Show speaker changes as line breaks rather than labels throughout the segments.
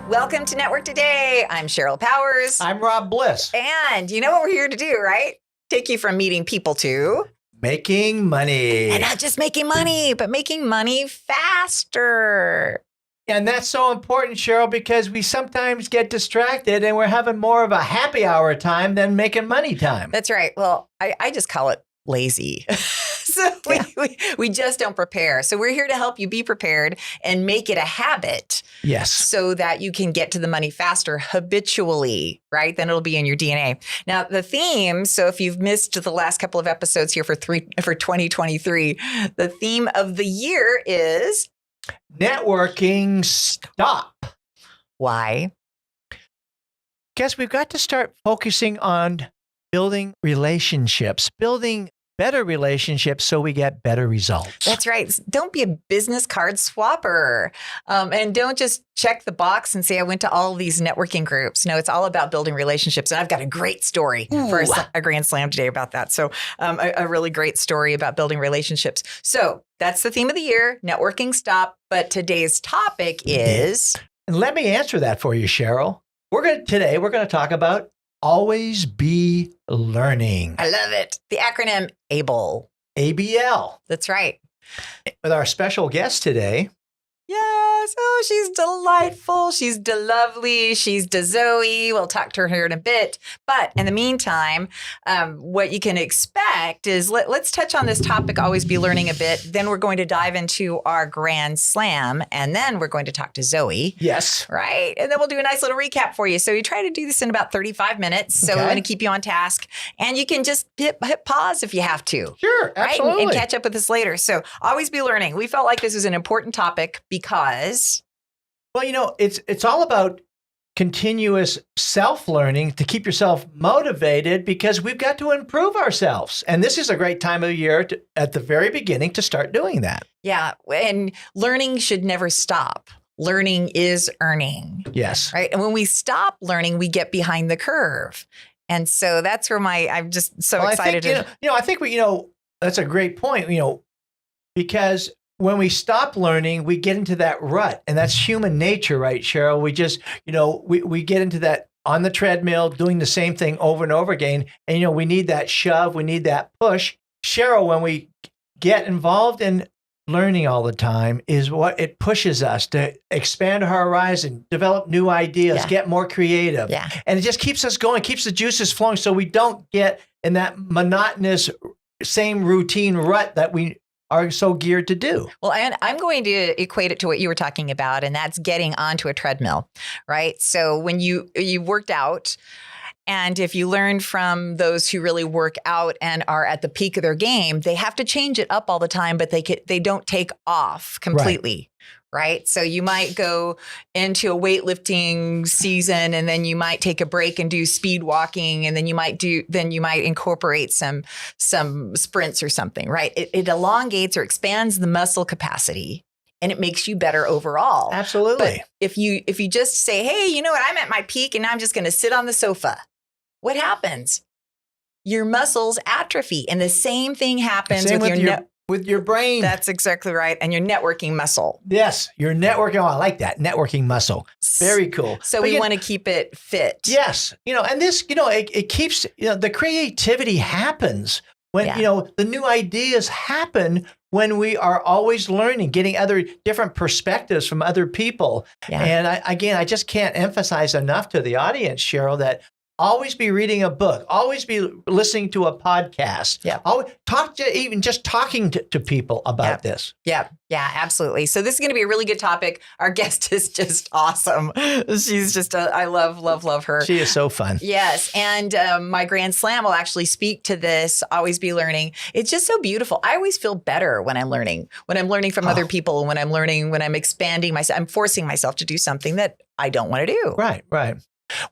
Welcome to Network Today. I'm Sheryl Powers.
I'm Rob Bliss.
And you know what we're here to do, right? Take you from meeting people to
making money.
And not just making money, but making money faster.
And that's so important, Sheryl, because we sometimes get distracted and we're having more of a happy hour time than making money time.
That's right. Well, I just call it lazy. So we just don't prepare. So we're here to help you be prepared and make it a habit.
Yes.
So that you can get to the money faster habitually, right? Then it'll be in your DNA. Now, the theme, so if you've missed the last couple of episodes here for 2023, the theme of the year is
networking stop.
Why?
Guess we've got to start focusing on building relationships, building better relationships so we get better results.
That's right. Don't be a business card swapper. And don't just check the box and say, I went to all of these networking groups. No, it's all about building relationships. And I've got a great story for a Grand Slam today about that. So a really great story about building relationships. So that's the theme of the year, networking stop. But today's topic is...
And let me answer that for you, Sheryl. Today we're going to talk about always be learning.
I love it. The acronym ABLE.
ABL.
That's right.
With our special guest today.
Yes. Oh, she's delightful. She's lovely. She's Zoe. We'll talk to her in a bit. But in the meantime, what you can expect is let's touch on this topic, always be learning a bit. Then we're going to dive into our Grand Slam. And then we're going to talk to Zoe.
Yes.
Right. And then we'll do a nice little recap for you. So we try to do this in about 35 minutes. So we're going to keep you on task. And you can just hit pause if you have to.
Sure. Absolutely.
Right? And catch up with us later. So always be learning. We felt like this was an important topic because...
Well, it's all about continuous self-learning to keep yourself motivated because we've got to improve ourselves. And this is a great time of year at the very beginning to start doing that.
Yeah. And learning should never stop. Learning is earning.
Yes.
Right. And when we stop learning, we get behind the curve. And so that's where I'm just so excited.
I think that's a great point, because when we stop learning, we get into that rut, and that's human nature, right, Sheryl? We just, we get into that on the treadmill, doing the same thing over and over again. And, we need that shove, we need that push. Sheryl, when we get involved in learning all the time is what it pushes us to expand our horizon, develop new ideas, get more creative.
Yeah.
And it just keeps us going, keeps the juices flowing so we don't get in that monotonous, same routine rut that we are so geared to do.
Well, and I'm going to equate it to what you were talking about, and that's getting onto a treadmill, right? So when you worked out, and if you learn from those who really work out and are at the peak of their game, they have to change it up all the time, but they don't take off completely. Right. So you might go into a weightlifting season and then you might take a break and do speed walking. And then you might incorporate some sprints or something. Right. It elongates or expands the muscle capacity and it makes you better overall.
Absolutely.
But if you just say, hey, you know what? I'm at my peak and I'm just going to sit on the sofa. What happens? Your muscles atrophy. And the same thing happens
with your brain.
That's exactly right. And your networking muscle.
Yes, your networking. Oh, I like that. Networking muscle. Very cool.
So we want to keep it fit.
Yes. And this, it keeps, the creativity happens when, the new ideas happen when we are always learning, getting other different perspectives from other people. Yeah. And I just can't emphasize enough to the audience, Sheryl, that always be reading a book. Always be listening to a podcast. Yeah. Always talking to people about this.
Yeah. Yeah, absolutely. So this is going to be a really good topic. Our guest is just awesome. She's just I love her.
She is so fun.
Yes. And my Grand Slam will actually speak to this. Always be learning. It's just so beautiful. I always feel better when I'm learning from other people, when I'm expanding myself, I'm forcing myself to do something that I don't want to do.
Right.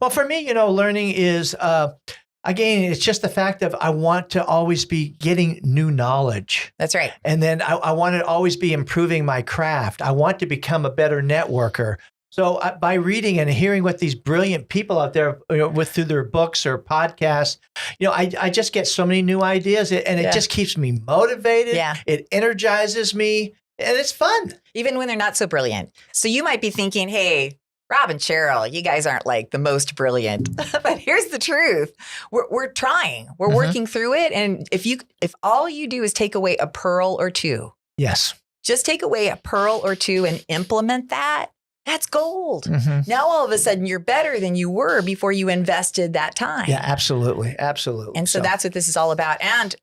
Well, for me, learning is, again, it's just the fact of I want to always be getting new knowledge.
That's right.
And then I want to always be improving my craft. I want to become a better networker. So by reading and hearing what these brilliant people out there through their books or podcasts, I just get so many new ideas and it just keeps me motivated. Yeah. It energizes me and it's fun.
Even when they're not so brilliant. So you might be thinking, hey, Rob and Sheryl, you guys aren't like the most brilliant, but here's the truth. We're trying, we're working through it. And if all you do is take away a pearl or two,
Yes.
just take away a pearl or two and implement that, that's gold. Now, all of a sudden, you're better than you were before you invested that time.
Yeah, absolutely. Absolutely.
And so that's what this is all about. And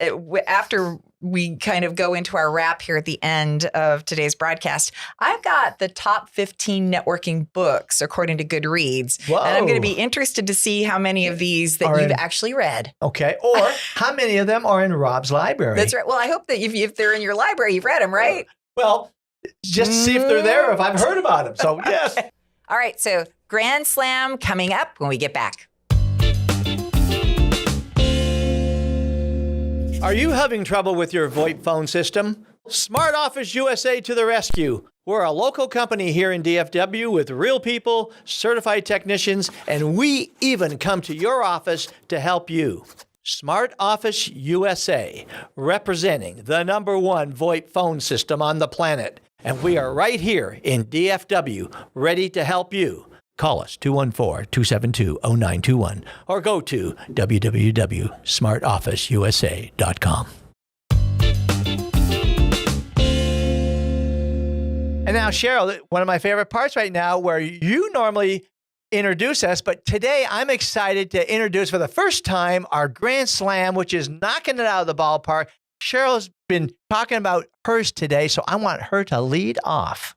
after we kind of go into our wrap here at the end of today's broadcast, I've got the top 15 networking books according to Goodreads.
Whoa.
And I'm going to be interested to see how many of these that you've actually read.
Okay. Or how many of them are in Rob's library?
That's right. Well, I hope that if they're in your library, you've read them, right?
Well, just to see if they're there, if I've heard about them. So, yes.
All right. So Grand Slam coming up when we get back.
Are you having trouble with your VoIP phone system? Smart Office USA to the rescue. We're a local company here in DFW with real people, certified technicians, and we even come to your office to help you. Smart Office USA, representing the #1 VoIP phone system on the planet. And we are right here in DFW, ready to help you. Call us 214-272-0921 or go to www.smartofficeusa.com. And now, Sheryl, one of my favorite parts right now where you normally introduce us, but today I'm excited to introduce for the first time our Grand Slam, which is knocking it out of the ballpark. Sheryl's been talking about hers today, so I want her to lead off.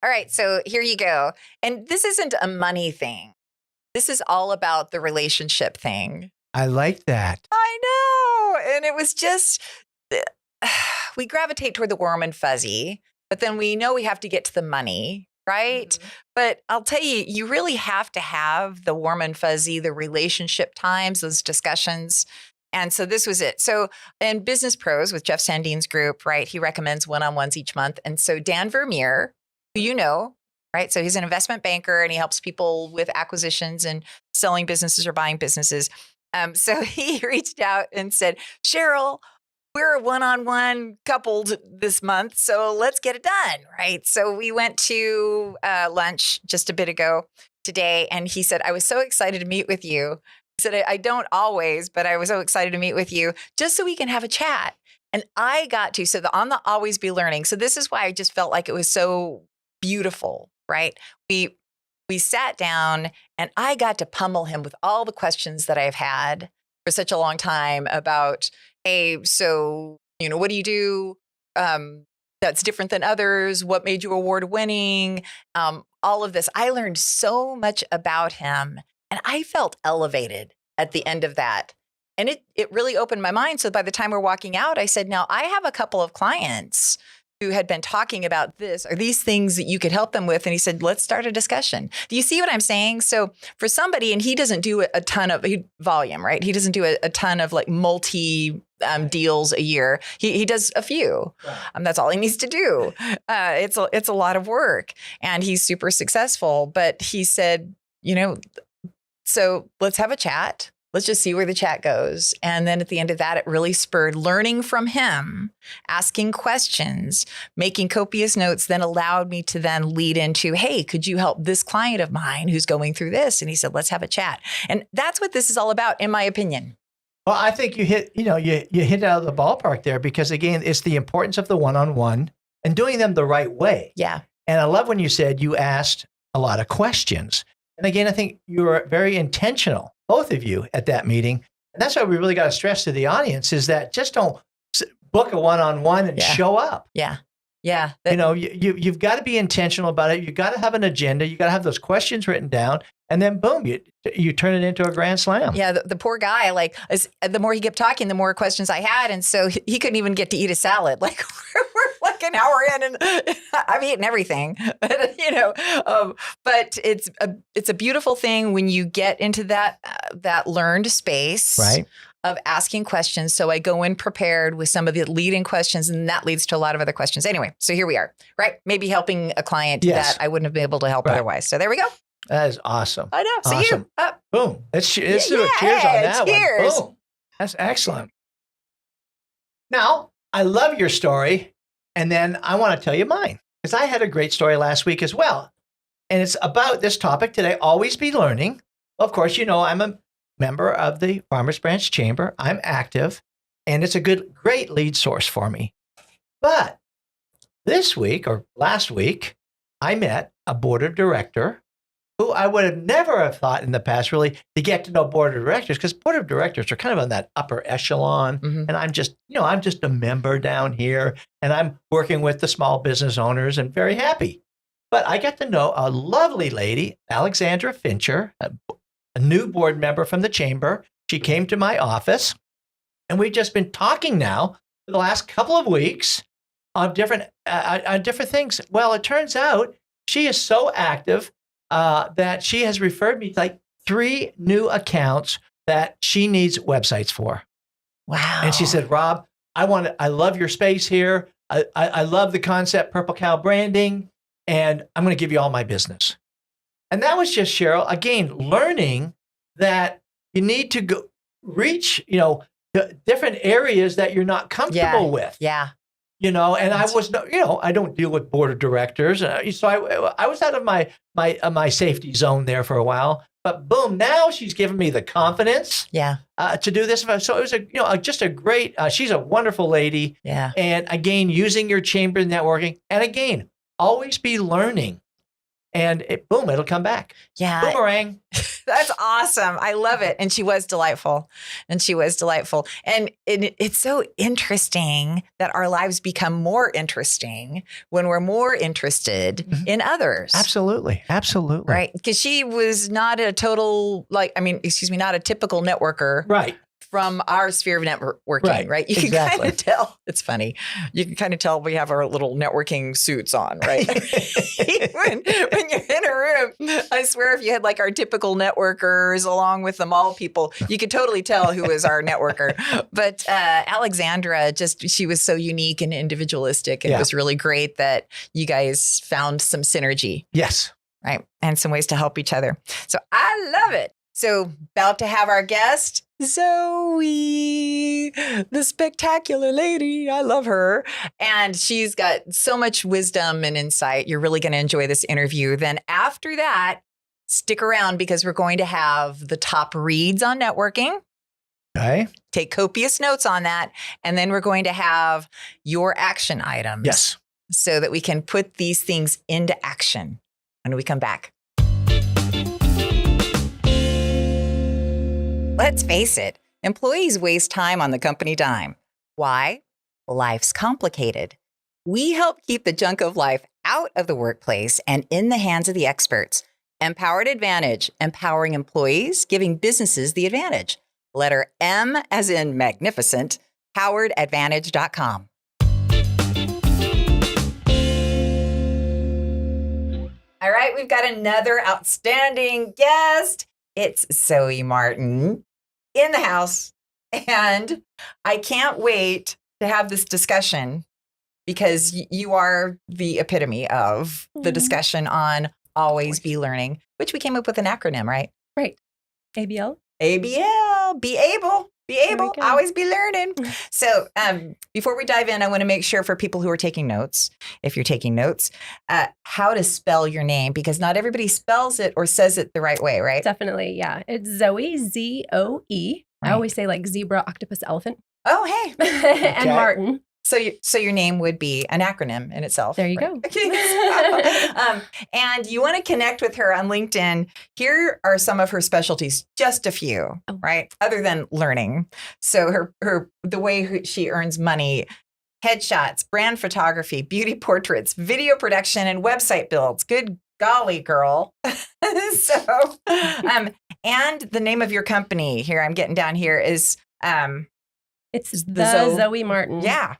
All right, so here you go. And this isn't a money thing. This is all about the relationship thing.
I like that.
I know. And it was just, we gravitate toward the warm and fuzzy, but then we know we have to get to the money, right? But I'll tell you, you really have to have the warm and fuzzy, the relationship times, those discussions. And so this was it. So in Business Pros with Jeff Sandine's group, right, he recommends one-on-ones each month. And so Dan Vermeer, who you know, right? So he's an investment banker and he helps people with acquisitions and selling businesses or buying businesses. So he reached out and said, Sheryl, we're one-on-one coupled this month, so let's get it done, right? So we went to lunch just a bit ago today, and he said, I was so excited to meet with you. He said, I don't always, but I was so excited to meet with you just so we can have a chat. And I got to, so on the Always Be Learning. So this is why I just felt like it was so beautiful, right? We sat down and I got to pummel him with all the questions that I've had for such a long time about, hey, so, what do you do that's different than others? What made you award winning? All of this. I learned so much about him and I felt elevated at the end of that. And it really opened my mind. So by the time we're walking out, I said, now I have a couple of clients who had been talking about this. Are these things that you could help them with? And he said, let's start a discussion. Do you see what I'm saying? So for somebody, and he doesn't do a ton of volume, right? He doesn't do a ton of like multi deals a year. He does a few. Right. That's all he needs to do. It's a lot of work and he's super successful. But he said, so let's have a chat. Let's just see where the chat goes. And then at the end of that, it really spurred learning from him, asking questions, making copious notes, then allowed me to then lead into, hey, could you help this client of mine who's going through this? And he said, let's have a chat. And that's what this is all about, in my opinion.
Well, I think you hit it out of the ballpark there because, again, it's the importance of the one-on-one and doing them the right way.
Yeah.
And I love when you said you asked a lot of questions. And again, I think you were very intentional, both of you, at that meeting. And that's why we really got to stress to the audience is that just don't book a one-on-one and show up.
Yeah. Yeah.
You've got to be intentional about it. You've got to have an agenda. You got to have those questions written down. And then boom, you turn it into a grand slam. Yeah,
the poor guy, the more he kept talking, the more questions I had. And so he couldn't even get to eat a salad. Like we're like an hour in and I've eaten everything. But it's a beautiful thing when you get into that learned space.
Right.
Of asking questions. So I go in prepared with some of the leading questions and that leads to a lot of other questions. Anyway, so here we are, right? Maybe helping a client that I wouldn't have been able to help otherwise. So there we go.
That is awesome.
I know.
Awesome.
See you. Up.
Boom. Let's do a cheers on that
cheers.
one. Boom. That's excellent. Now, I love your story. And then I want to tell you mine because I had a great story last week as well. And it's about this topic today, always be learning. Of course, you know, I'm a member of the Farmers Branch Chamber. I'm active, and it's a great lead source for me. But this week or last week, I met a board of director who I would have never have thought in the past really to get to know board of directors, because board of directors are kind of on that upper echelon. And I'm just a member down here, and I'm working with the small business owners and very happy. But I got to know a lovely lady, Alexandra Fincher, a new board member from the chamber. She came to my office, and we've just been talking now for the last couple of weeks on different things. Well, it turns out she is so active that she has referred me to like 3 new accounts that she needs websites for.
Wow.
And she said, Rob, I love your space here. I love the concept Purple Cow branding, and I'm going to give you all my business. And that was just Sheryl, again, learning that you need to go reach, different areas that you're not comfortable with.
Yeah.
And I was, I don't deal with board of directors. So I was out of my safety zone there for a while, but boom, now she's given me the confidence to do this. So it was just a great, she's a wonderful lady.
Yeah.
And again, using your chamber networking, and again, always be learning. And it'll come back.
Yeah.
Boomerang.
That's awesome. I love it. And she was delightful. And it's so interesting that our lives become more interesting when we're more interested in others.
Absolutely. Absolutely.
Right. Because she was not a not a typical networker.
Right.
From our sphere of networking, right? You can kind of tell. It's funny. You can kind of tell we have our little networking suits on, right? when you're in a room, I swear if you had like our typical networkers along with the mall people, you could totally tell who was our networker. But Alexandra, she was so unique and individualistic. And it was really great that you guys found some synergy.
Yes.
Right. And some ways to help each other. So I love it. So about to have our guest, Zoe, the spectacular lady. I love her. And she's got so much wisdom and insight. You're really going to enjoy this interview. Then after that, stick around because we're going to have the top reads on networking.
Okay.
Take copious notes on that. And then we're going to have your action items.
Yes.
So that we can put these things into action when we come back. Let's face it, employees waste time on the company dime. Why? Life's complicated. We help keep the junk of life out of the workplace and in the hands of the experts. Empowered Advantage, empowering employees, giving businesses the advantage. Letter M as in magnificent, poweredadvantage.com. All right, we've got another outstanding guest. It's Zoe Martin in the house. And I can't wait to have this discussion because you are the epitome of the discussion on always be learning, which we came up with an acronym, right?
Right. ABL.
ABL, be able, always be learning. So before we dive in, I want to make sure for people who are taking notes, if you're taking notes, how to spell your name, because not everybody spells it or says it the right way, right?
Definitely, yeah. It's Zoe, Z-O-E. Right. I always say like zebra, octopus, elephant.
Oh, hey.
And Martin.
So your name would be an acronym in itself.
There you
right?
go.
And you want to connect with her on LinkedIn. Here are some of her specialties, just a few, right? Other than learning. So the way she earns money, headshots, brand photography, beauty portraits, video production, and website builds. Good golly, girl. And the name of your company here, I'm getting down here, is
it's the Zoe Martin.
Yeah.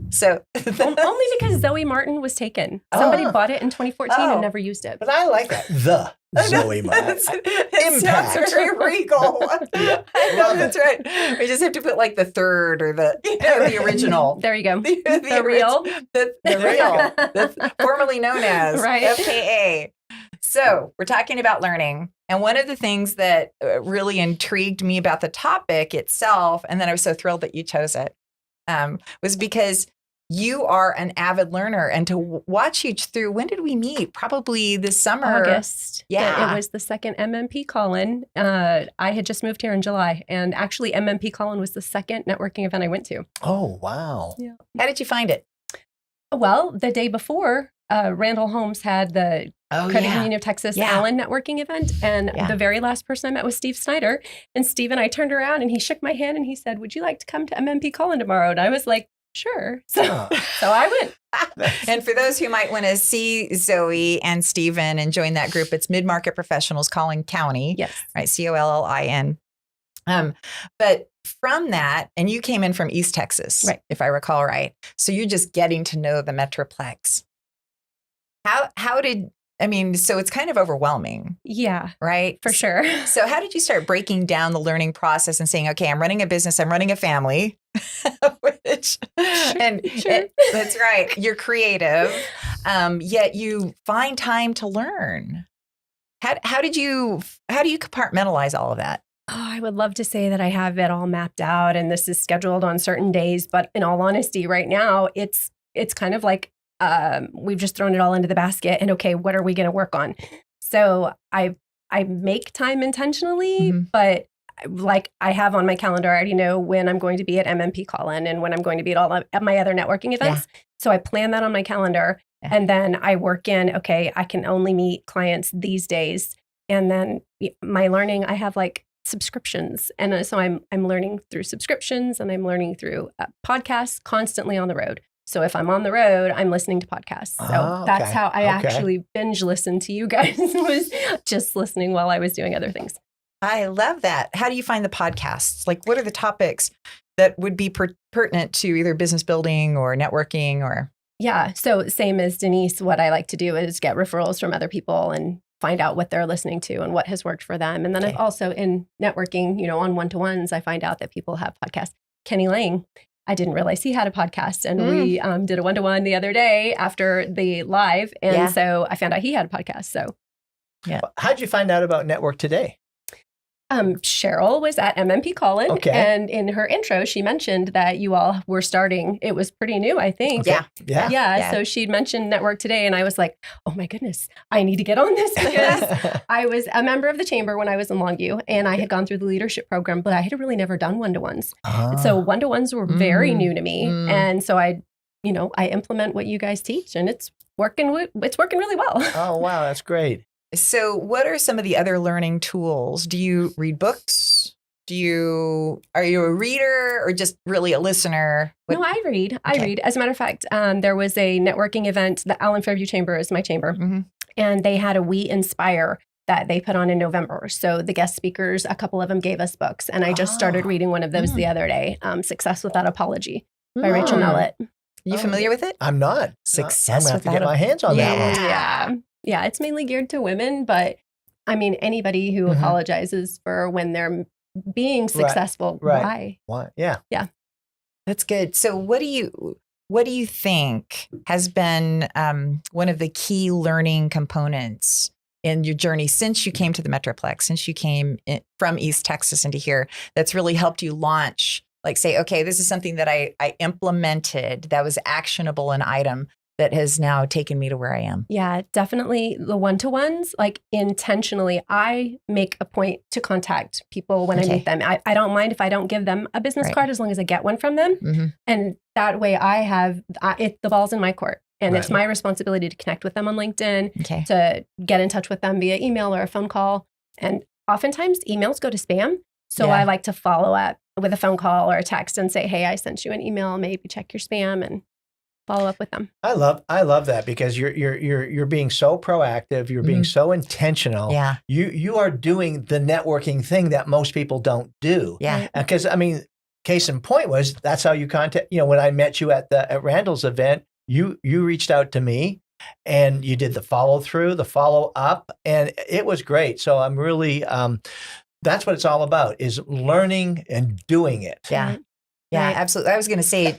So
only because Zoe Martin was taken. Somebody bought it in 2014 and never used it.
But I like that. The Zoe Martin.
It sounds very regal. I know that's right. We just have to put like the third or the original.
There you go.
The
real.
The real. That's formerly known as FKA. So we're talking about learning. And one of the things that really intrigued me about the topic itself, and then I was so thrilled that you chose it, was because you are an avid learner, and to watch you through, when did we meet? Probably this summer.
August.
Yeah.
It was the second MMP call-in. I had just moved here in July, and actually MMP call-in was the second networking event I went to.
Oh, wow.
Yeah.
How did you find it?
Well, the day before, Randall Holmes had the Credit Union of Texas Allen networking event. And the very last person I met was Steve Snyder. And Steve and I turned around and he shook my hand and he said, "Would you like to come to MMP Call-in tomorrow?" And I was like, "Sure." So I went.
And for those who might want to see Zoe and Stephen and join that group, it's Mid-Market Professionals Collin County.
Yes.
Right. COLLIN. But from that, and you came in from East Texas,
right,
if I recall right. So you're just getting to know the Metroplex. So it's kind of overwhelming.
Yeah.
Right?
For sure.
So how did you start breaking down the learning process and saying, okay, I'm running a business, I'm running a family, that's right. You're creative, yet you find time to learn. How do you compartmentalize all of that?
Oh, I would love to say that I have it all mapped out and this is scheduled on certain days. But in all honesty, right now, it's kind of like we've just thrown it all into the basket and okay, what are we going to work on? So I make time intentionally, but like I have on my calendar, I already know when I'm going to be at MMP Call-in and when I'm going to be at my other networking events. Yeah. So I plan that on my calendar and then I work in, okay, I can only meet clients these days. And then my learning, I have like subscriptions. And so I'm learning through subscriptions and I'm learning through podcasts constantly on the road. So if I'm on the road, I'm listening to podcasts. So that's how I actually binge listen to you guys, was just listening while I was doing other things.
I love that. How do you find the podcasts? Like, what are the topics that would be pertinent to either business building or networking or? Yeah.
So same as Denise, what I like to do is get referrals from other people and find out what they're listening to and what has worked for them. And then I've also in networking, on one-to-ones, I find out that people have podcasts. Kenny Lang, I didn't realize he had a podcast. And we did a one-to-one the other day after the live. And so I found out he had a podcast. So
yeah. How'd you find out about Network Today?
Sheryl was at MMP Call-in, and in her intro, she mentioned that you all were starting. It was pretty new, I think. Yeah. So she'd mentioned Network Today, and I was like, "Oh my goodness, I need to get on this," because I was a member of the chamber when I was in Longview, and I had gone through the leadership program, but I had really never done one-to-ones. So one-to-ones were very new to me, and so I implement what you guys teach, and it's working really well.
Oh wow, that's great.
So what are some of the other learning tools? Do you read books? Are you a reader or just really a listener?
No, I read. I read. As a matter of fact, there was a networking event. The Allen Fairview Chamber is my chamber. And they had a We Inspire that they put on in November. So the guest speakers, a couple of them gave us books. And I just started reading one of those the other day, Success Without Apology by Rachel Mellett.
You familiar with it?
I'm not.
Success
I'm going to have to get my hands on that one.
Yeah, it's mainly geared to women, but I mean, anybody who apologizes for when they're being successful, why?
Why? Yeah.
That's good. So what do you think has been one of the key learning components in your journey since you came to the Metroplex, since you came from East Texas into here, that's really helped you launch, like say, okay, this is something that I implemented that was actionable, an item that has now taken me to where I am?
Yeah, definitely the one-to-ones, like intentionally, I make a point to contact people when I meet them. I don't mind if I don't give them a business card as long as I get one from them. And that way I have, the ball's in my court. And it's my responsibility to connect with them on LinkedIn, to get in touch with them via email or a phone call. And oftentimes emails go to spam. So I like to follow up with a phone call or a text and say, hey, I sent you an email, maybe check your spam and follow up with them.
I love that because you're being so proactive. You're being so intentional.
Yeah.
You are doing the networking thing that most people don't do.
Yeah.
Because I mean, case in point was that's how you contact. When I met you at Randall's event, you reached out to me and you did the follow through, the follow up, and it was great. So I'm really that's what it's all about, is learning and doing it.
Yeah. Yeah, absolutely. I was going to say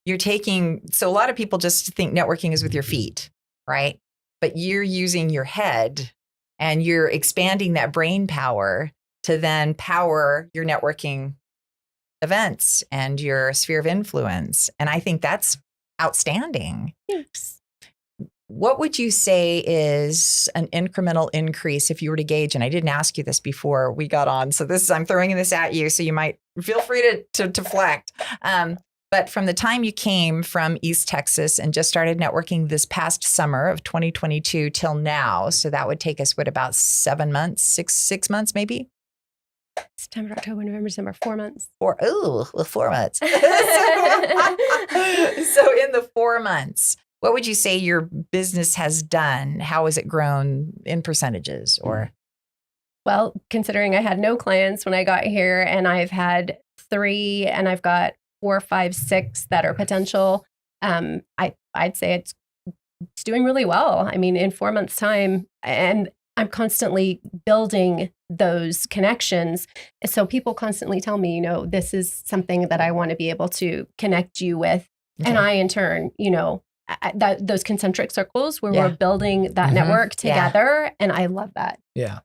you're taking, so a lot of people just think networking is with your feet, right? But you're using your head and you're expanding that brain power to then power your networking events and your sphere of influence. And I think that's outstanding.
Thanks.
What would you say is an incremental increase if you were to gauge? And I didn't ask you this before we got on, so I'm throwing this at you, so you might feel free to deflect. But from the time you came from East Texas and just started networking this past summer of 2022 till now, so that would take us, about 7 months, six months maybe?
September, October, November, December, 4 months.
4 months. So in the 4 months, what would you say your business has done? How has it grown in percentages or?
Well, considering I had no clients when I got here and I've had 3 and I've got 4, 5, 6 that are potential, I'd say it's doing really well. I mean, in 4 months' time, and I'm constantly building those connections. So people constantly tell me, this is something that I want to be able to connect you with. Okay. And I, in turn, those concentric circles where we're building that network together. And I love that.
Yeah.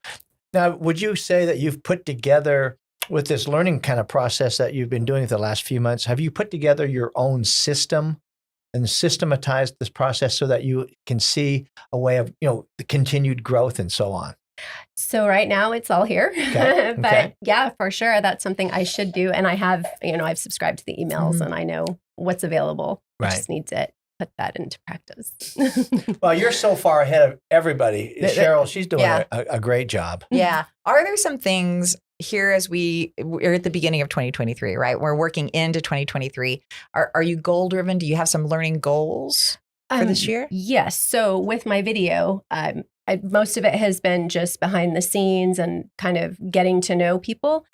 Now, would you say that you've put together, with this learning kind of process that you've been doing for the last few months, have you put together your own system and systematized this process so that you can see a way of, the continued growth and so on?
So right now it's all here,
okay.
But
okay.
yeah, for sure. That's something I should do. And I have, I've subscribed to the emails and I know what's available.
Right.
I just need to put that into practice.
Well, you're so far ahead of everybody. Sheryl, she's doing a great job.
Yeah. Are there some things here as we're at the beginning of 2023, right? We're working into 2023. Are you goal driven? Do you have some learning goals for this year?
Yes. So with my video, most of it has been just behind the scenes and kind of getting to know people.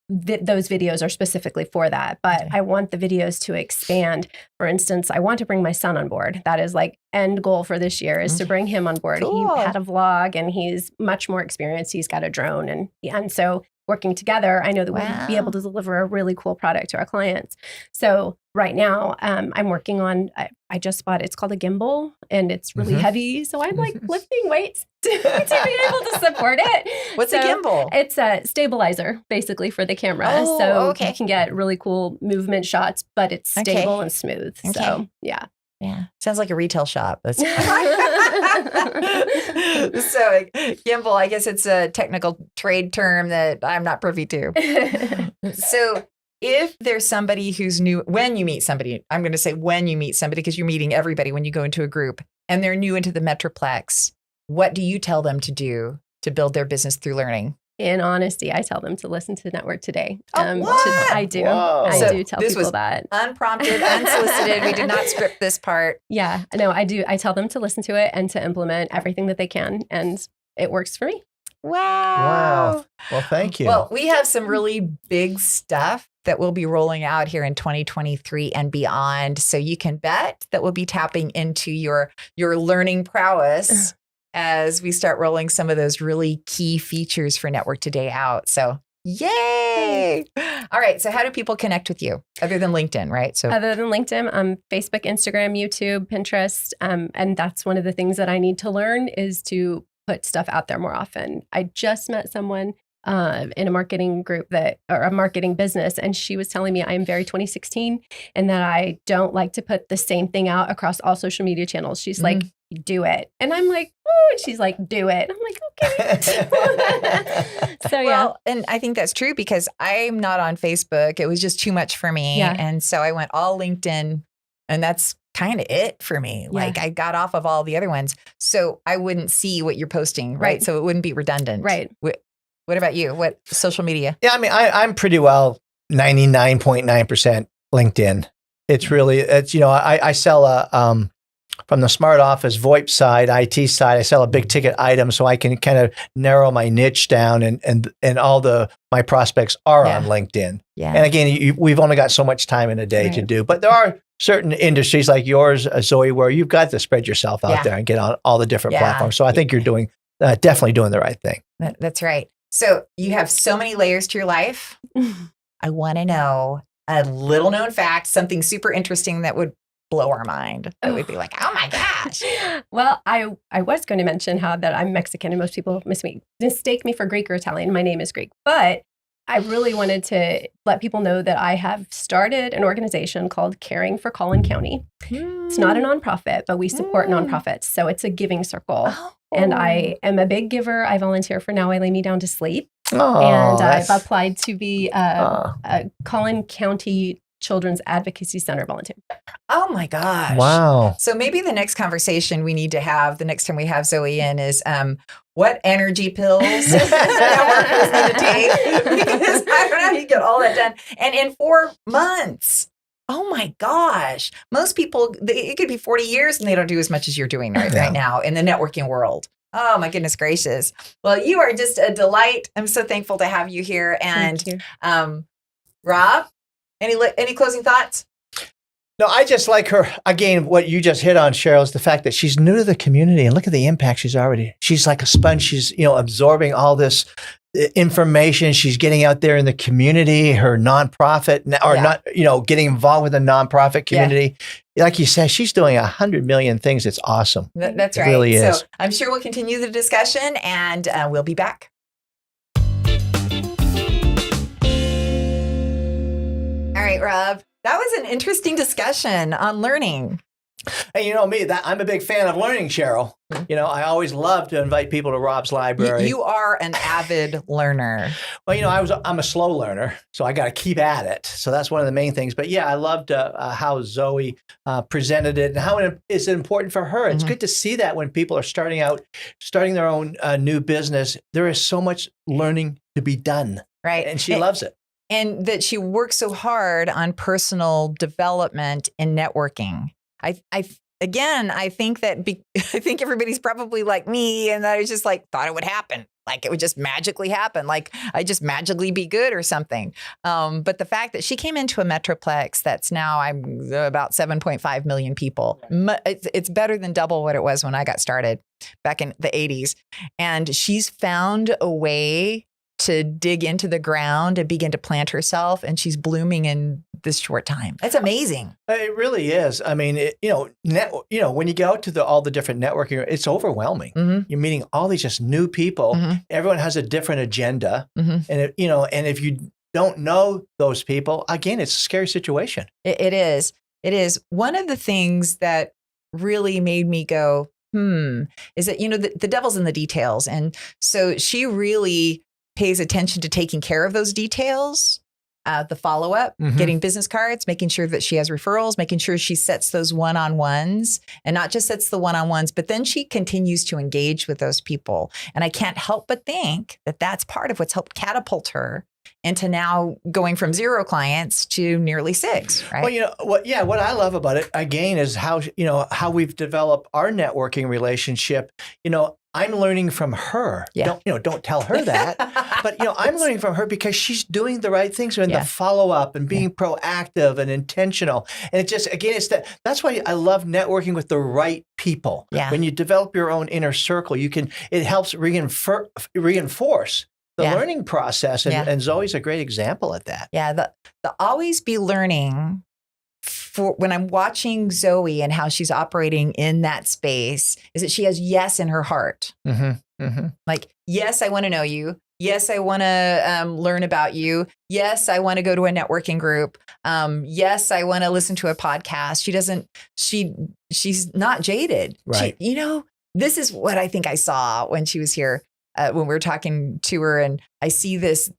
Those videos are specifically for that, but I want the videos to expand. For instance, I want to bring my son on board. That is like end goal for this year is to bring him on board. Cool. He had a vlog and he's much more experienced. He's got a drone and so working together, I know that we'll be able to deliver a really cool product to our clients. So right now, I'm working on, I just bought, it's called a gimbal and it's really heavy. So I'm like lifting weights to be able to support it.
What's a gimbal?
It's a stabilizer basically for the camera. So you can get really cool movement shots, but it's stable and smooth. Okay. So yeah.
Yeah. Sounds like a retail shop. That's So gimbal, I guess it's a technical trade term that I'm not privy to. So if there's somebody who's new, when you meet somebody, I'm going to say when you meet somebody, because you're meeting everybody when you go into a group and they're new into the Metroplex, what do you tell them to do to build their business through learning?
In honesty, I tell them to listen to Network Today.
I
do. I do tell people that.
Unprompted, unsolicited. We did not script this part.
Yeah, no, I do. I tell them to listen to it and to implement everything that they can. And it works for me.
Wow.
Well, thank you.
Well, we have some really big stuff that we'll be rolling out here in 2023 and beyond. So you can bet that we'll be tapping into your learning prowess as we start rolling some of those really key features for Network Today out. So yay! All right. So how do people connect with you other than LinkedIn, right? So
other than LinkedIn, Facebook, Instagram, YouTube, Pinterest. And that's one of the things that I need to learn is to put stuff out there more often. I just met someone in a marketing group or a marketing business. And she was telling me I'm very 2016 and that I don't like to put the same thing out across all social media channels. She's like, do it. And I'm like, oh, and she's like, do it. I'm like, okay. So,
well, and I think that's true because I'm not on Facebook. It was just too much for me. Yeah. And so I went all LinkedIn and that's kind of it for me. Yeah. Like I got off of all the other ones. So I wouldn't see what you're posting, right? So it wouldn't be redundant.
Right.
What about you? What social media?
Yeah, I mean, I'm pretty well 99.9% LinkedIn. It's really, I sell from the smart office VoIP side, IT side, I sell a big ticket item so I can kind of narrow my niche down and all my prospects are on LinkedIn. Yeah. And again, we've only got so much time in a day to do, but there are certain industries like yours, Zoe, where you've got to spread yourself out there and get on all the different platforms. So I think you're doing definitely doing the right thing.
That's right. So you have so many layers to your life. I want to know a little known fact, something super interesting that would blow our mind. That would be like, oh my gosh.
Well, I was going to mention how that I'm Mexican and most people mistake me for Greek or Italian. My name is Greek, but I really wanted to let people know that I have started an organization called Caring for Collin County. It's not a nonprofit, but we support nonprofits. So it's a giving circle.
Oh.
And I am a big giver. I volunteer for Now I Lay Me Down to Sleep.
Oh,
And I've applied to be a Collin County Children's Advocacy Center volunteer.
Oh my gosh.
Wow.
So maybe the next conversation we need to have the next time we have Zoe in is what energy pills networkers need to take? Because I don't know how you get all that done. And in 4 months. Oh my gosh. Most people, it could be 40 years and they don't do as much as you're doing right now in the networking world. Oh my goodness gracious. Well, you are just a delight. I'm so thankful to have you here. And
Thank you.
Rob, any closing thoughts?
No, I just like her. Again, what you just hit on, Sheryl, is the fact that she's new to the community, and look at the impact she's like a sponge. She's, absorbing all this information. She's getting out there in the community, her nonprofit, not, getting involved with the nonprofit community. Yeah. Like you said, she's doing 100 million things. It's awesome.
That's right.
It really is.
So I'm sure we'll continue the discussion, and we'll be back. All right, Rob. That was an interesting discussion on learning.
And you know me, I'm a big fan of learning, Sheryl. I always love to invite people to Rob's library.
You are an avid learner.
Well, I'm a slow learner, so I got to keep at it. So that's one of the main things. But yeah, I loved how Zoe presented it and how it is important for her. It's good to see that when people are starting their own new business, there is so much learning to be done.
Right.
And she loves it.
And that she works so hard on personal development and networking. I think I think everybody's probably like me, and I was just like thought it would happen, like it would just magically happen, like I just magically be good or something. But the fact that she came into a metroplex that's now about 7.5 million people, it's better than double what it was when I got started back in the 80s, and she's found a way to dig into the ground and begin to plant herself, and she's blooming in this short time. That's amazing.
It really is. I mean, when you go out to all the different networking, it's overwhelming. You're meeting all these just new people. Everyone has a different agenda, and if you don't know those people, again, it's a scary situation.
It is. It is. One of the things that really made me go, is that the devil's in the details, and so she really pays attention to taking care of those details, the follow-up, getting business cards, making sure that she has referrals, making sure she sets those one-on-ones, and not just sets the one-on-ones, but then she continues to engage with those people. And I can't help but think that that's part of what's helped catapult her into now going from 0 clients to nearly 6, right?
Well, what I love about it, again, is how we've developed our networking relationship. I'm learning from her.
Yeah.
Don't tell her that. But, I'm learning from her because she's doing the right things and the follow-up and being proactive and intentional. And it just, again, that's why I love networking with the right people.
Yeah.
When you develop your own inner circle, it helps reinforce the learning process. And Zoe's a great example at that.
Yeah. The always be learning. For when I'm watching Zoe and how she's operating in that space, is that she has yes in her heart. Like, yes, I want to know you. Yes, I want to learn about you. Yes, I want to go to a networking group. Yes, I want to listen to a podcast. She's not jaded.
Right.
This is what I think I saw when she was here, when we were talking to her, and I see this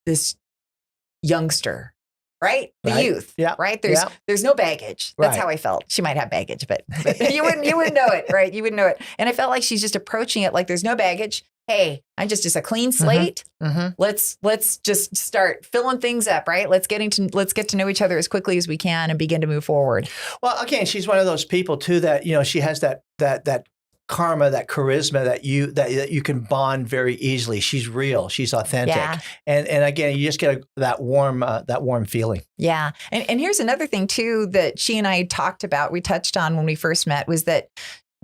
youngster. Right? The youth. Yeah. Right? There's no baggage. That's how I felt. She might have baggage, but you wouldn't know it, right? You wouldn't know it. And I felt like she's just approaching it like there's no baggage. Hey, I'm just a clean slate. Let's just start filling things up, right? Let's get to know each other as quickly as we can and begin to move forward.
Well, again, she's one of those people too that, she has that karma, that charisma that you can bond very easily. She's real. She's authentic. Yeah. And again, you just get that warm feeling.
Yeah. And here's another thing too that she and I talked about, we touched on when we first met, was that,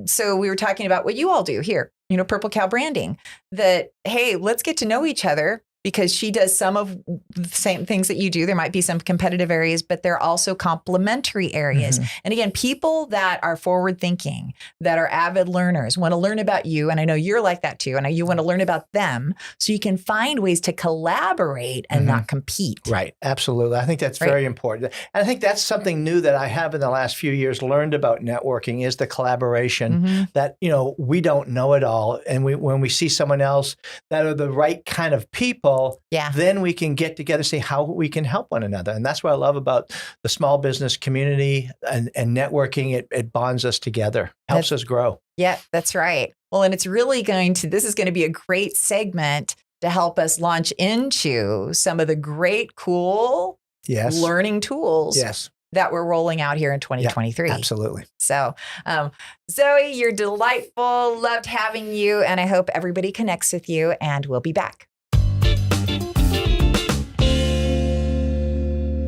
so we were talking about what you all do here, Purple Cow Branding, that, hey, let's get to know each other. because she does some of the same things that you do. There might be some competitive areas, but they're also complementary areas. And again, people that are forward thinking, that are avid learners, want to learn about you. And I know you're like that too. And you want to learn about them so you can find ways to collaborate and not compete.
Right. Absolutely. I think that's very important. And I think that's something new that I have in the last few years learned about networking is the collaboration that, we don't know it all. And when we see someone else that are the right kind of people, then we can get together, see how we can help one another. And that's what I love about the small business community and networking. It bonds us together, helps us grow.
Yeah, that's right. Well, and it's really this is going to be a great segment to help us launch into some of the great, cool learning tools that we're rolling out here in 2023.
Yeah, absolutely.
So, Zoe, you're delightful. Loved having you. And I hope everybody connects with you, and we'll be back.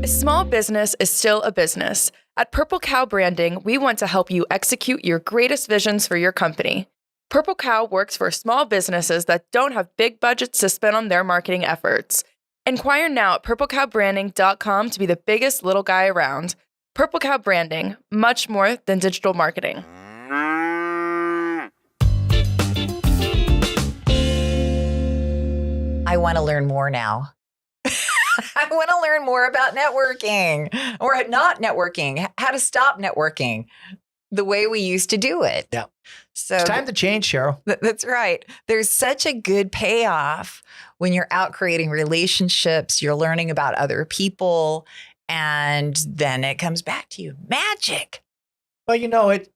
A small business is still a business. At Purple Cow Branding, we want to help you execute your greatest visions for your company. Purple Cow works for small businesses that don't have big budgets to spend on their marketing efforts. Inquire now at purpleCowBranding.com to be the biggest little guy around. Purple Cow Branding, much more than digital marketing.
I want to learn more now. I want to learn more about networking or not networking, how to stop networking the way we used to do it.
Yeah.
So
it's time to change, Sheryl.
That's right. There's such a good payoff when you're out creating relationships, you're learning about other people, and then it comes back to you. Magic.
Well, it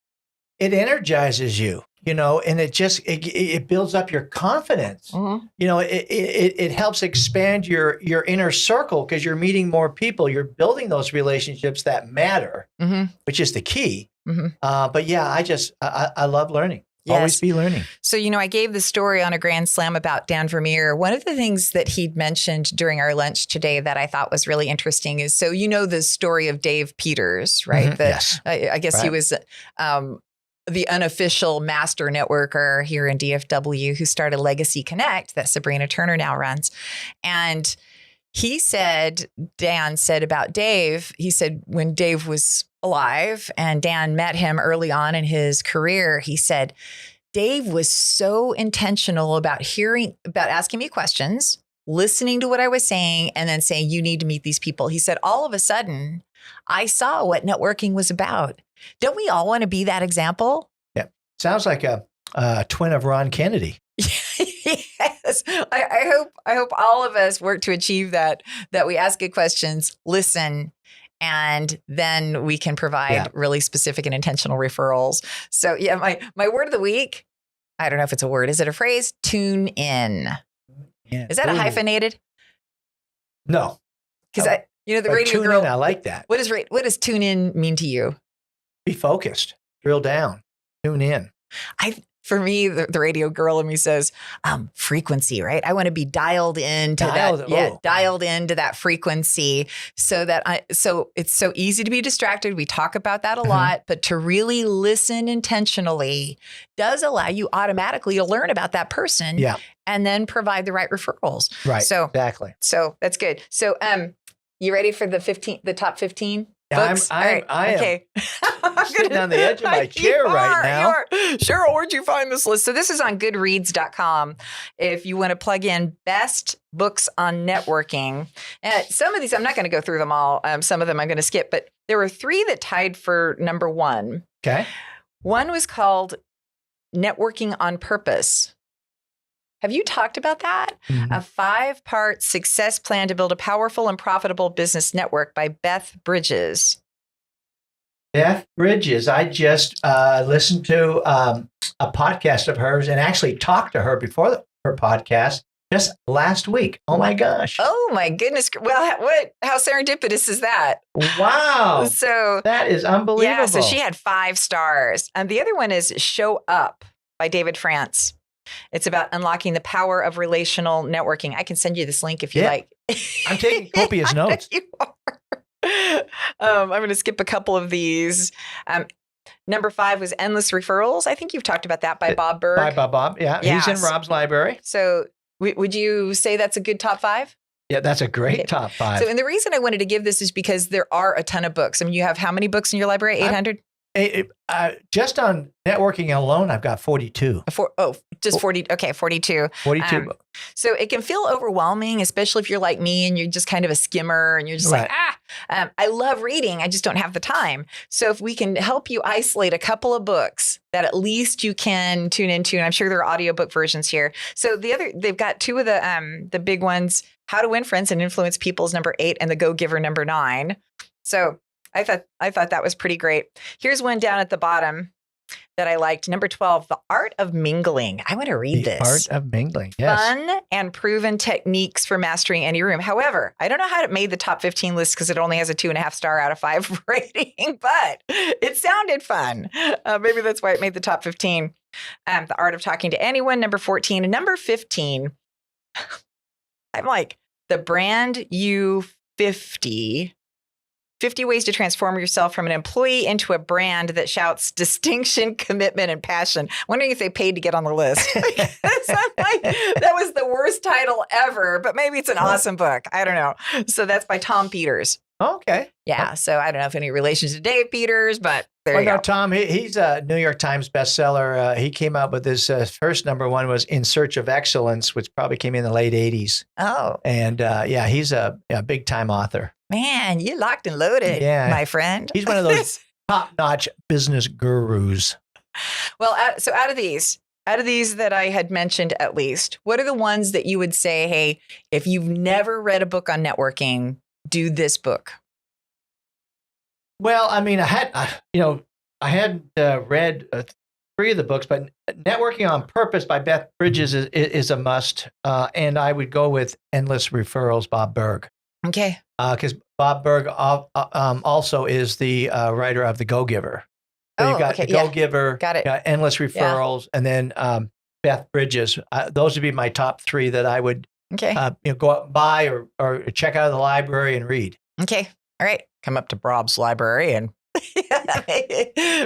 energizes you. And it builds up your confidence. It helps expand your inner circle because you're meeting more people. You're building those relationships that matter, which is the key. But yeah, I love learning.
Yes.
Always be learning.
So, I gave the story on a Grand Slam about Dan Vermeer. One of the things that he'd mentioned during our lunch today that I thought was really interesting is, the story of Dave Peters, right?
Yes.
I guess he was the unofficial master networker here in DFW who started Legacy Connect that Sabrina Turner now runs. And Dan said about Dave, he said when Dave was alive and Dan met him early on in his career, he said, Dave was so intentional about asking me questions, listening to what I was saying, and then saying, you need to meet these people. He said, all of a sudden, I saw what networking was about. Don't we all want to be that example?
Yeah. Sounds like a twin of Ron Kennedy.
Yes. I hope all of us work to achieve that we ask good questions, listen, and then we can provide really specific and intentional referrals. So my word of the week, I don't know if it's a word. Is it a phrase? Tune in.
Yeah.
Is that a hyphenated?
No.
Because the radio
tune
girl.
In, I like that.
What does tune in mean to you?
Be focused. Drill down. Tune in.
For me, the radio girl in me says frequency, right? I want to be dialed into that frequency so it's so easy to be distracted. We talk about that a lot, but to really listen intentionally does allow you automatically to learn about that person and then provide the right referrals.
Right.
So
exactly.
So that's good. So you ready for the top 15? Books?
I
am
sitting on the edge of my chair right now.
Sheryl, where'd you find this list? So this is on goodreads.com. If you want to plug in best books on networking. Some of these, I'm not going to go through them all. Some of them I'm going to skip, but there were 3 that tied for number 1.
Okay.
One was called Networking on Purpose. Have you talked about that?
Mm-hmm.
A 5-part success plan to build a powerful and profitable business network by Beth Bridges.
Beth Bridges. I just listened to a podcast of hers and actually talked to her before her podcast just last week. Oh my gosh.
Oh my goodness. Well, how serendipitous is that?
Wow.
So
that is unbelievable.
Yeah, so she had 5 stars. And the other one is Show Up by David France. It's about unlocking the power of relational networking. I can send you this link if you like.
I'm taking copious notes.
You are. I'm going to skip a couple of these. Number 5 was Endless Referrals. I think you've talked about that by Bob Berg.
By Bob, yeah. He's in Rob's library.
So Would you say that's a good top 5?
Yeah, that's a great
Okay.
top 5.
So, and the reason I wanted to give this is because there are a ton of books. I mean, you have how many books in your library? 800?
Just on networking alone, I've got 42.
Just 40. Okay, 42.
42 books.
So it can feel overwhelming, especially if you're like me and you're just kind of a skimmer and you're just like, I love reading. I just don't have the time. So if we can help you isolate a couple of books that at least you can tune into, and I'm sure there are audiobook versions here. So they've got 2 of the big ones, How to Win Friends and Influence People's number 8 and The Go-Giver number 9. So I thought that was pretty great. Here's one down at the bottom that I liked. Number 12, The Art of Mingling. I want to read this.
Art of Mingling. Yes.
Fun and proven techniques for mastering any room. However, I don't know how it made the top 15 list because it only has a 2.5 star out of 5 rating, but it sounded fun. Maybe that's why it made the top 15. The Art of Talking to Anyone, number 14. And number 15, I'm like, The Brand You 50. 50 ways to transform yourself from an employee into a brand that shouts distinction, commitment, and passion. Wondering if they paid to get on the list. That was the worst title ever, but maybe it's an awesome book. I don't know. So that's by Tom Peters.
Okay.
Yeah. So I don't know if any relation to Dave Peters, but there you go.
Tom, he's a New York Times bestseller. He came out with his first number 1 was In Search of Excellence, which probably came in the late 80s.
Oh.
And he's a big time author.
Man, you locked and loaded, my friend.
He's one of those top-notch business gurus.
Well, so out of these that I had mentioned, at least, what are the ones that you would say, hey, if you've never read a book on networking, do this book?
Well, I mean, I hadn't read 3 of the books, but Networking on Purpose by Beth Bridges is a must. And I would go with Endless Referrals, Bob Berg.
Okay.
Because Bob Berg also is the writer of The Go-Giver. So you've got The Go-Giver,
got it.
Got Endless Referrals, and then Beth Bridges. Those would be my top 3 that I would go out and buy or check out of the library and read.
Okay. All right. Come up to Bob's library and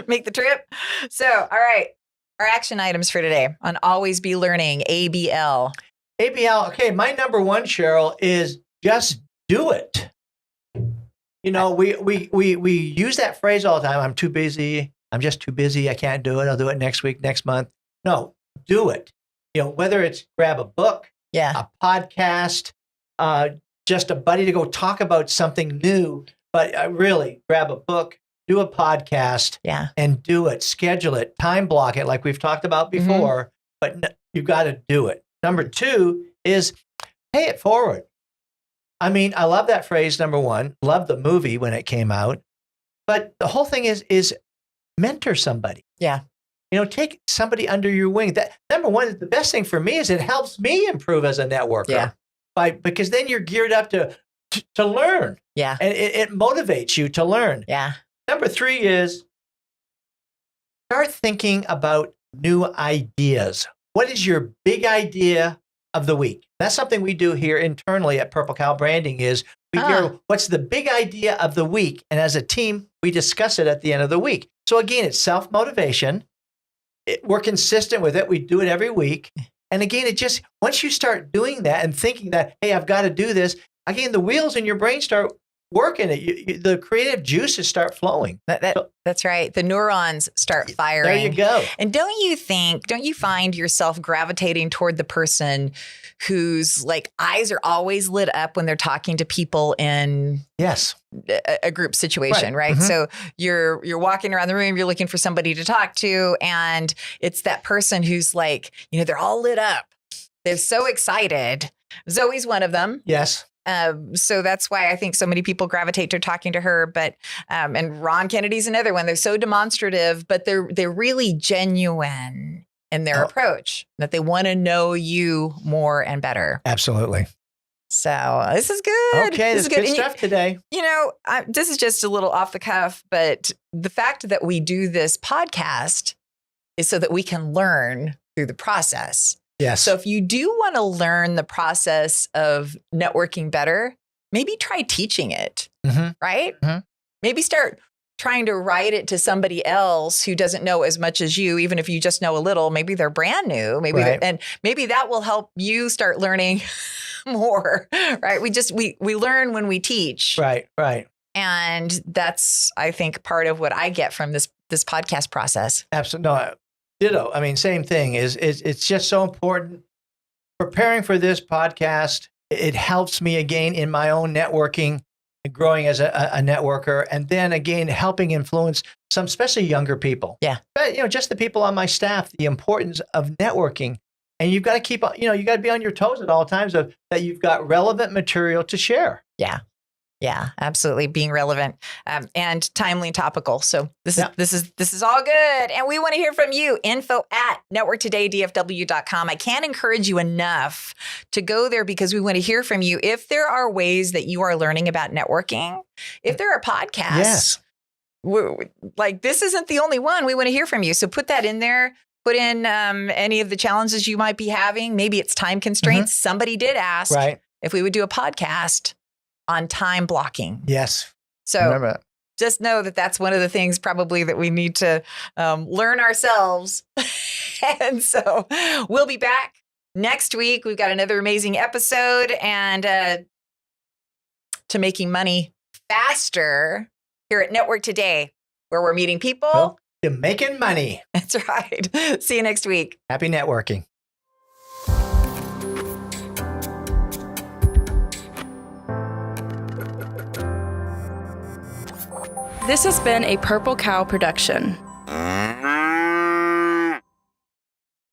make the trip. So, all right. Our action items for today on Always Be Learning, ABL.
ABL. Okay. My number 1, Sheryl, is just do it. You know, we use that phrase all the time. I'm too busy. I'm just too busy. I can't do it. I'll do it next week, next month. No, do it. You know, whether it's grab a book, a podcast, just a buddy to go talk about something new, but really grab a book, do a podcast, and do it. Schedule it, time block it, like we've talked about before. But you've got to do it. Number 2 is pay it forward. I mean, I love that phrase, number 1. Love the movie when it came out. But the whole thing is mentor somebody.
Yeah.
You know, take somebody under your wing. That number 1, the best thing for me is it helps me improve as a networker. Yeah. Because then you're geared up to learn. Yeah. And it motivates you to learn.
Yeah.
Number 3 is start thinking about new ideas. What is your big idea of the week? That's something we do here internally at Purple Cow Branding is we hear what's the big idea of the week. And as a team, we discuss it at the end of the week. So again, it's self-motivation. We're consistent with it. We do it every week. And again, it just, once you start doing that and thinking that, hey, I've got to do this, again, the wheels in your brain start working. The creative juices start flowing.
That's right. The neurons start firing.
There you go.
And don't you find yourself gravitating toward the person whose like eyes are always lit up when they're talking to people in a group situation, right? So you're walking around the room, you're looking for somebody to talk to, and it's that person who's like, you know, they're all lit up. They're so excited. Zoe's one of them.
Yes.
So that's why I think so many people gravitate to talking to her. But and Ron Kennedy's another one. They're so demonstrative, but they're really genuine in their approach, that they want to know you more and better.
Absolutely.
So this is good.
Okay, this is good stuff today.
You know, this is just a little off the cuff, but the fact that we do this podcast is so that we can learn through the process.
Yes.
So if you do want to learn the process of networking better, maybe try teaching it, right? Maybe start trying to write it to somebody else who doesn't know as much as you, even if you just know a little, maybe they're brand new, maybe,
Right.
and maybe that will help you start learning more, right? We learn when we teach.
Right. Right.
And that's, I think, part of what I get from this podcast process.
Absolutely. No, ditto. I mean, same thing it's just so important. Preparing for this podcast, it helps me again in my own networking and growing as a networker. And then again, helping influence some, especially younger people.
Yeah.
But, just the people on my staff, the importance of networking. And you've got to keep, you got to be on your toes at all times that you've got relevant material to share.
Yeah. Yeah, absolutely. Being relevant and timely and topical. So this is all good. And we want to hear from you. info@networktodaydfw.com. I can't encourage you enough to go there because we want to hear from you. If there are ways that you are learning about networking, if there are podcasts, like this isn't the only one, we want to hear from you. So put that in there. Put in any of the challenges you might be having. Maybe it's time constraints. Somebody did ask if we would do a podcast on time blocking.
Yes.
So
remember that.
Just know that that's one of the things probably that we need to learn ourselves. And so we'll be back next week. We've got another amazing episode and to making money faster here at Network Today, where we're meeting people.
Well, to making money.
That's right. See you next week.
Happy networking.
This has been a Purple Cow production.